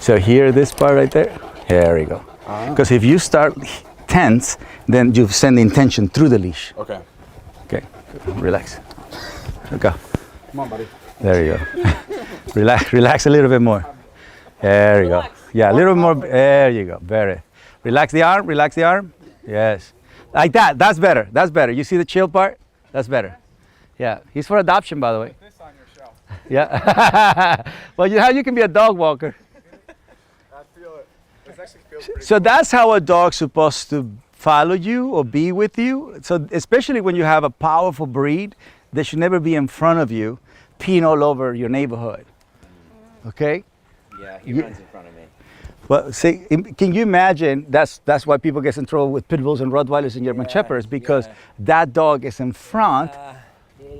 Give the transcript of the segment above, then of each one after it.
So here, this part right there, there we go. Because if you start tense, then you send intention through the leash. Okay. Okay, relax. Go. Come on, buddy. There you go. Relax a little bit more. There you go. Yeah, a little more. There you go. Very. Relax the arm. Relax the arm. Yes. Like that. That's better. That's better. You see the chill part? That's better. Yeah. He's for adoption, by the way. This on your shelf. Yeah. Well, you can be a dog walker. I feel it. This actually feels pretty So that's how a dog's supposed to follow you or be with you. So especially when you have a powerful breed, they should never be in front of you, peeing all over your neighborhood. Okay? Yeah, he runs in front of me. Well, see, can you imagine? That's why people get in trouble with pit bulls and Rottweilers and German Shepherds, because that dog is in front,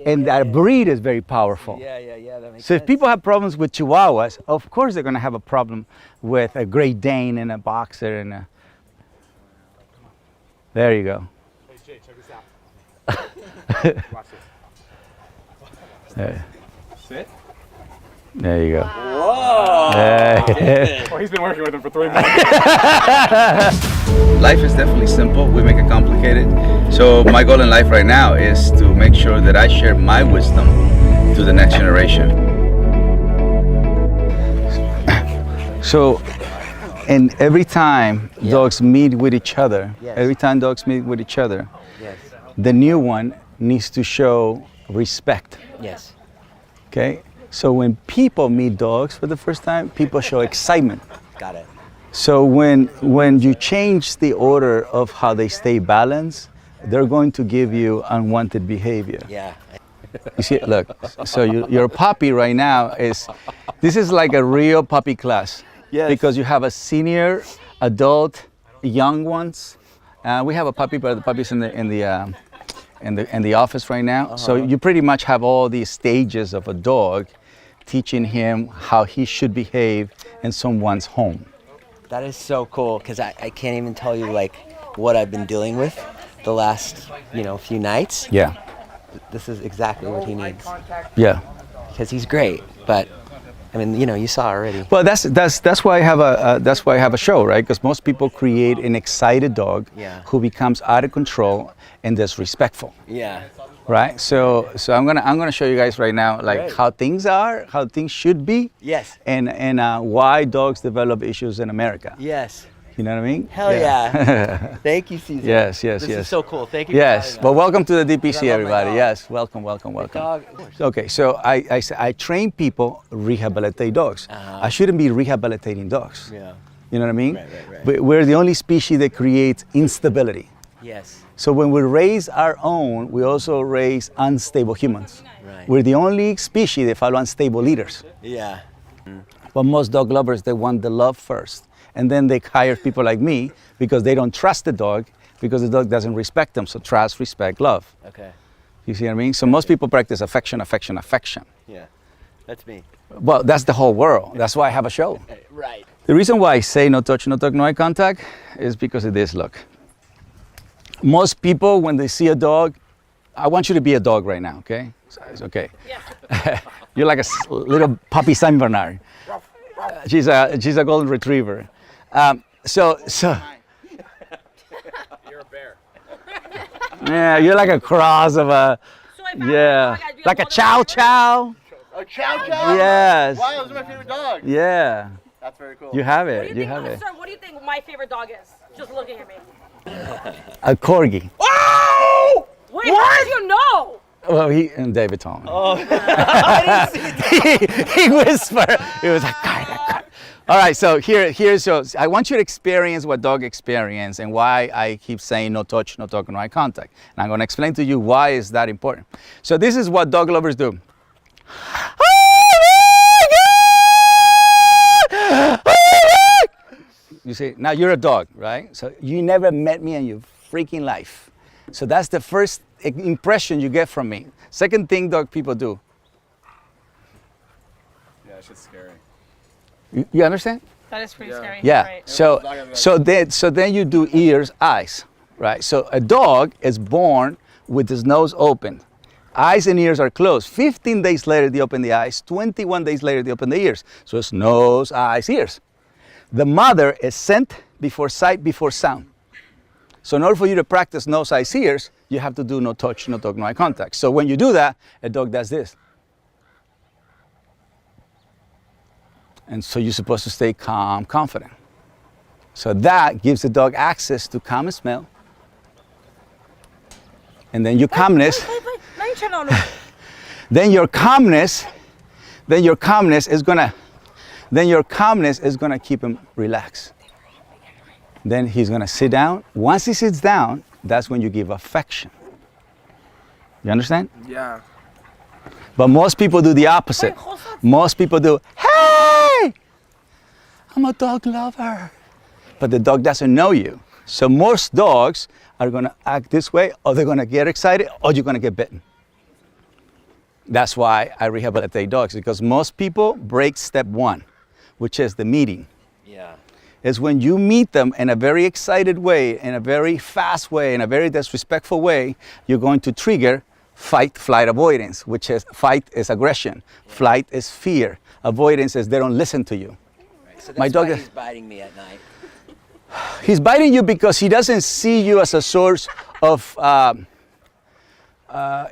and that breed is very powerful. Yeah, that makes So sense. if people have problems with Chihuahuas, of course they're going to have a problem with a Great Dane and a Boxer and a. There you go. Hey, Jay, check this out. Watch this. Sit. There you go. Whoa! Hey. Oh, he's been working with him for 3 months. Life is definitely simple. We make it complicated. So my goal in life right now is to make sure that I share my wisdom to the next generation. So, and every time dogs meet with each other, Yes. the new one needs to show respect. Yes. Okay? So when people meet dogs for the first time, people show excitement. Got it. So when you change the order of how they stay balanced, they're going to give you unwanted behavior. Yeah. You see, look, so your puppy right now this is like a real puppy class. Yes. Because you have a senior, adult, young ones. We have a puppy, but the puppy's in the office right now. So you pretty much have all these stages of a dog, teaching him how he should behave in someone's home. That is so cool, because I can't even tell you like what I've been dealing with the last few nights. Yeah, This is exactly what he needs, yeah. because he's great. But I mean, you saw already. Well, that's why I have a show, right? Because most people create an excited dog who becomes out of control and disrespectful. Yeah. Right, so I'm gonna show you guys right now, like how things are, how things should be, Yes. and why dogs develop issues in America. Yes. You know what I mean? Hell yeah. Thank you, Cesar. Yes. This is so cool. Thank you. Yes. For Well, having us. welcome to the DPC, I love my everybody. dog. Yes. Welcome. Dog. Okay, so I train people rehabilitate dogs. I shouldn't be rehabilitating dogs. Yeah. You know what I mean? Right. But we're the only species that creates instability. Yes. So when we raise our own, we also raise unstable humans. Right. We're the only species that follow unstable leaders. Yeah. But most dog lovers, they want the love first. And then they hire people like me because they don't trust the dog, because the dog doesn't respect them. So trust, respect, love. Okay. You see what I mean? So most people practice affection. Yeah. That's me. Well, that's the whole world. That's why I have a show. Right. The reason why I say no touch, no talk, no eye contact is because of this. Look. Most people, when they see a dog, I want you to be a dog right now, okay? It's okay. Yeah. You're like a little puppy Saint Bernard. She's a golden retriever. So You're a bear. yeah, you're like a cross of a like a chow chow. A chow chow? Yes. Wow, this is my favorite dog. Yeah. That's very cool. You have What do it. you You think, have it. sir, what do you think my favorite dog is? Just looking at me. A corgi. Oh! Wait, how did you know? Well, and David told me. Oh. I didn't see it. he whispered. It was like. All right, so here's I want you to experience what dog experience and why I keep saying no touch, no talk, no eye contact. And I'm going to explain to you why is that important. So this is what dog lovers do. You see, now you're a dog, right? So you never met me in your freaking life. So that's the first impression you get from me. Second thing dog people do. Yeah, it's just scary. You understand? That is pretty scary. Yeah. Right. So then you do ears, eyes, right? So a dog is born with his nose open. Eyes and ears are closed. 15 days later, they open the eyes. 21 days later, they open the ears. So it's nose, eyes, ears. The mother is scent before sight before sound. So in order for you to practice nose, eyes, ears, you have to do no touch, no talk, no eye contact. So when you do that, a dog does this. And so you're supposed to stay calm, confident. So that gives the dog access to calm and smell. And then your calmness, then your calmness is gonna keep him relaxed. Then he's gonna sit down. Once he sits down, that's when you give affection. You understand? Yeah. But most people do the opposite. Most people do, hey, I'm a dog lover. But the dog doesn't know you. So most dogs are gonna act this way, or they're gonna get excited, or you're gonna get bitten. That's why I rehabilitate dogs, because most people break step one, which is the meeting. Yeah. Is when you meet them in a very excited way, in a very fast way, in a very disrespectful way, you're going to trigger fight, flight, avoidance, which is fight is aggression, flight is fear, avoidance is they don't listen to you. Right. So that's My dog why is- he's biting me at night. He's biting you because he doesn't see you as a source of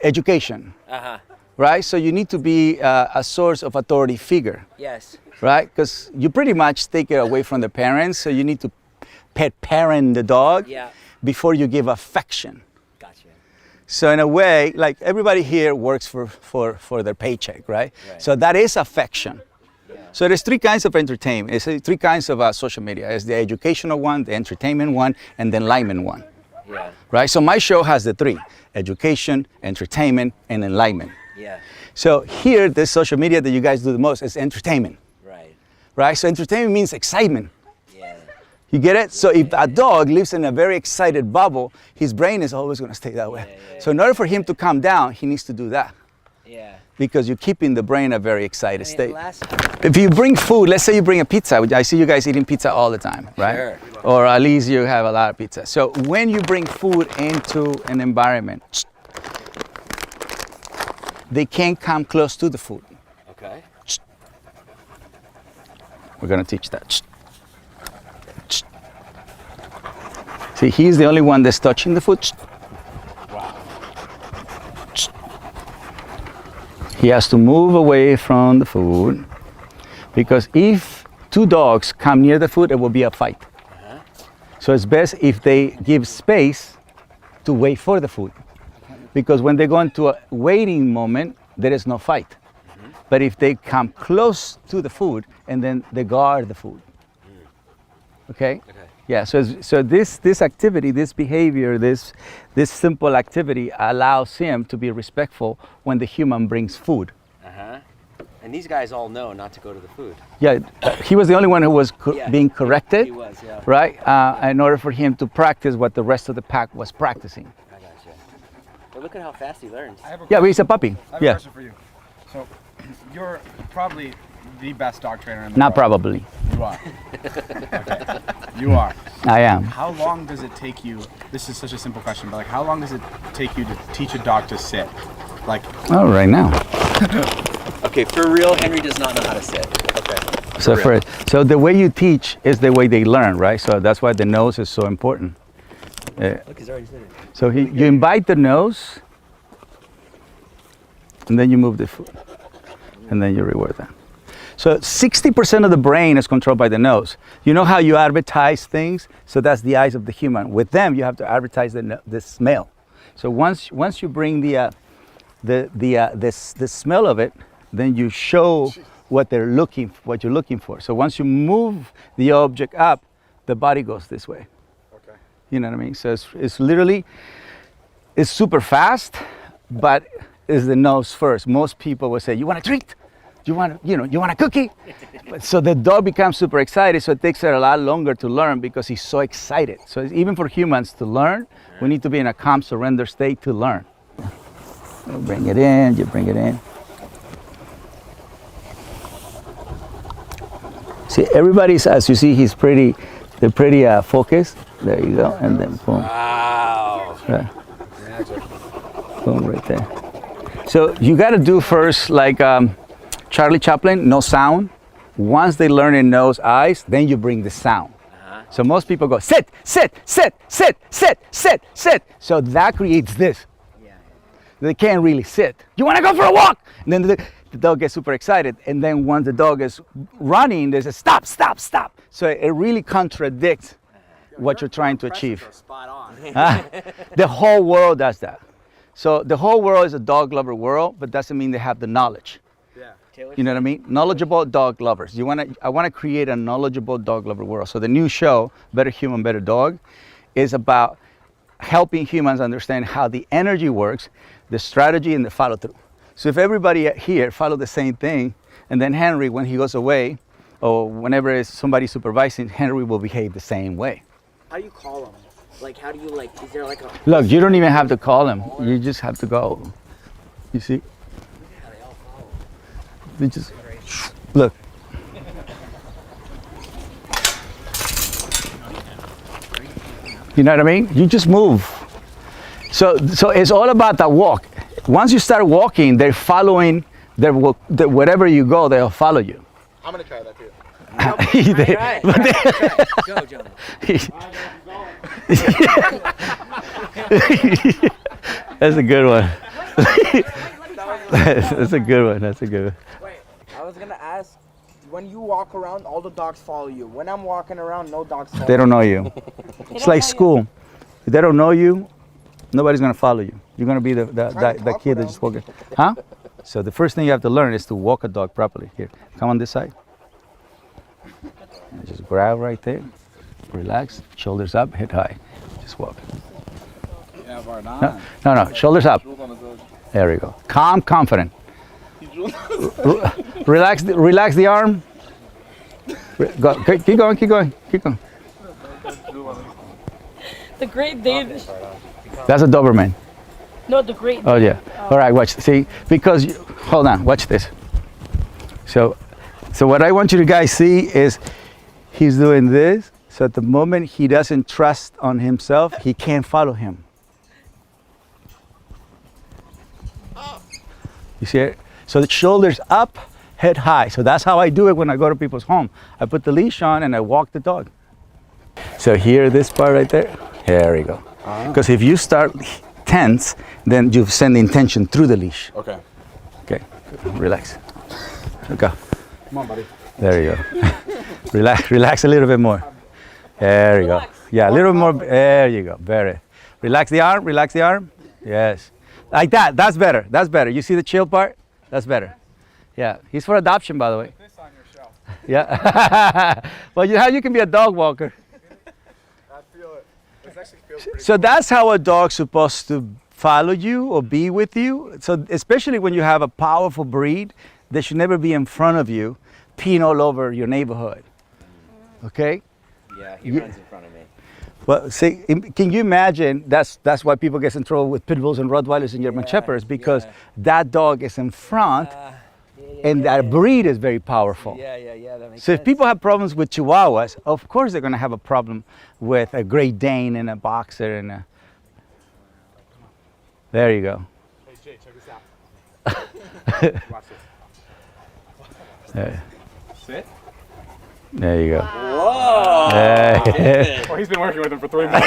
education, Uh-huh. right? So you need to be a source of authority figure, Yes. right? Because you pretty much take it away from the parents, so you need to pet parent the dog Yeah. before you give affection. Gotcha. So in a way, like everybody here works for their paycheck, right? Right. So that is affection. Yeah. So there's three kinds of entertainment. It's three kinds of social media. It's the educational one, the entertainment one, and the enlightenment one, Yeah. right? So my show has the three: education, entertainment, and enlightenment. Yeah. So here, the social media that you guys do the most is entertainment, Right. right? So entertainment means excitement. Yeah. You get it? So if a dog lives in a very excited bubble, his brain is always going to stay that way. Yeah. So in order for him to calm down, he needs to do that, Yeah. because you're keeping the brain in a very I excited mean, state. last. If you bring food, let's say you bring a pizza, which I see you guys eating pizza all the time, right? Sure. Or at least you have a lot of pizza. So when you bring food into an environment, they can't come close to the food. Okay. We're gonna teach that. See, he's the only one that's touching the food. He has to move away from the food, because if two dogs come near the food, it will be a fight. So it's best if they give space to wait for the food, because when they go into a waiting moment, there is no fight. But if they come close to the food, and then they guard the food. Okay? Yeah, so this activity, this behavior, this simple activity allows him to be respectful when the human brings food. Uh-huh. And these guys all know not to go to the food. Yeah, he was the only one who was Yeah. being corrected, He was, yeah. right? In order for him to practice what the rest of the pack was practicing. I gotcha. But look at how fast he learns. I have a Yeah, but question. he's a puppy. I have a Yeah, question for you. So, you're probably the best dog trainer in the not world. probably. You are. Okay. You are. I am. How long does it take you? This is such a simple question, but like, how long does it take you to teach a dog to sit? Like, Oh, right now. Okay, for real, Henry does not know how to sit. Okay. So real. so the way you teach is the way they learn, right? So that's why the nose is so important. Look, he's already sitting. So you invite the nose, and then you move the foot, and then you reward them. So 60% of the brain is controlled by the nose. You know how you advertise things? So that's the eyes of the human. With them, you have to advertise the smell. So once you bring the smell of it, then you show what you're looking for. So once you move the object up, the body goes this way. okay. You know what I mean? So it's literally, it's super fast, but it's the nose first. Most people will say, "You want a treat? You want a cookie?" But so the dog becomes super excited. So it takes her a lot longer to learn because he's so excited. So even for humans to learn, we need to be in a calm surrender state to learn. You bring it in. You bring it in. See, everybody's, as you see, they're pretty focused. There you go, and then boom. Wow. Right. Boom, right there. So you got to do first, like Charlie Chaplin, no sound. Once they learn in nose, eyes, then you bring the sound. So most people go, sit, sit, sit, sit, sit, sit, sit. So that creates this. They can't really sit. You want to go for a walk? And then the dog gets super excited. And then once the dog is running, there's a stop, stop, stop. So it really contradicts what you're trying to achieve. Spot on. The whole world does that. So the whole world is a dog lover world, but doesn't mean they have the knowledge. Yeah. You know what I mean? Knowledgeable dog lovers. I want to create a knowledgeable dog lover world. So the new show, Better Human, Better Dog, is about helping humans understand how the energy works, the strategy, and the follow through. So if everybody here follow the same thing, and then Henry, when he goes away, or whenever it's somebody supervising, Henry will behave the same way. How do you call them? Like, how do you, like, is there like a... Look, you don't even have to call him. You just have to go. You see? They just, look. You know what I mean? You just move. So it's all about that walk. Once you start walking, they're following, wherever you go, they'll follow you. I'm gonna try that too. Go, John. That's a good one. That's a good one. That's a good one. Wait, I was gonna ask, when you walk around, all the dogs follow you. When I'm walking around, no dogs follow They don't know you. It's like school. If they don't know you, nobody's gonna follow you. You're gonna be the kid that just walking. Huh? So the first thing you have to learn is to walk a dog properly. Here, come on this side. And just grab right there. Relax. Shoulders up, head high. Just walk. No. Shoulders up. There we go. Calm, confident. Relax the arm. Go. Keep going. The Great Dane. That's a Doberman. No, the Great. Oh yeah. All right. Watch. See, because hold on. Watch this. So what I want you to guys see is he's doing this. So at the moment he doesn't trust on himself, he can't follow him. You see it? So the shoulders up, head high. So that's how I do it when I go to people's home. I put the leash on and I walk the dog. So here, this part right there. There we go. Because if you start tense, then you send the intention through the leash. Okay. Okay, relax. Go. Come on, buddy. There you go. Relax a little bit more. There you go. Yeah, a little more. There you go. Better. Relax the arm. Yes. Like that. That's better. You see the chill part? That's better. Yeah. He's for adoption, by the way. This on your shelf. Yeah. Well, you can be a dog walker. I feel it. This actually feels pretty So that's how a dog's supposed to follow you or be with you. So especially when you have a powerful breed, they should never be in front of you, peeing all over your neighborhood. Okay? Yeah, he runs in front of me. Well, see, can you imagine? That's why people get in trouble with pit bulls and Rottweilers and German Shepherds, because that dog is in front, and that breed is very powerful. Yeah, that makes So sense. if people have problems with Chihuahuas, of course they're going to have a problem with a Great Dane and a Boxer and a. There you go. Hey, Jay, check this out. Watch this. Sit. There you go. Whoa! Well, he's been working with him for 3 months.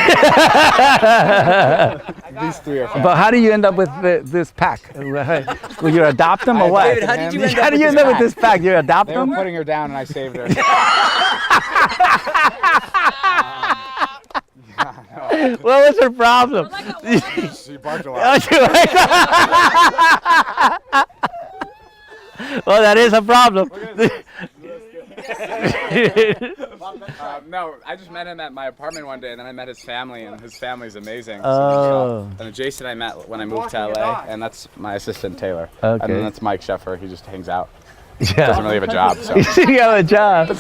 These three are But how do you end up with this pack? Will you adopt them or what? David, how did you end up How do with you this end up with pack? this pack? You adopt They were them? putting her down and I saved her. What was her problem? She barked a lot. Well, that is a problem. No, I just met him at my apartment one day, and then I met his family, and his family's amazing. Oh. And Jason I met when I moved to LA, and that's my assistant Taylor. Okay. And then that's Mike Sheffer. He just hangs out. Yeah. Doesn't really have a job. So. You have a job.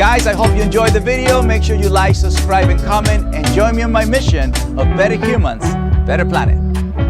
Guys, I hope you enjoyed the video. Make sure you like, subscribe, and comment, and join me on my mission of better humans, better planet.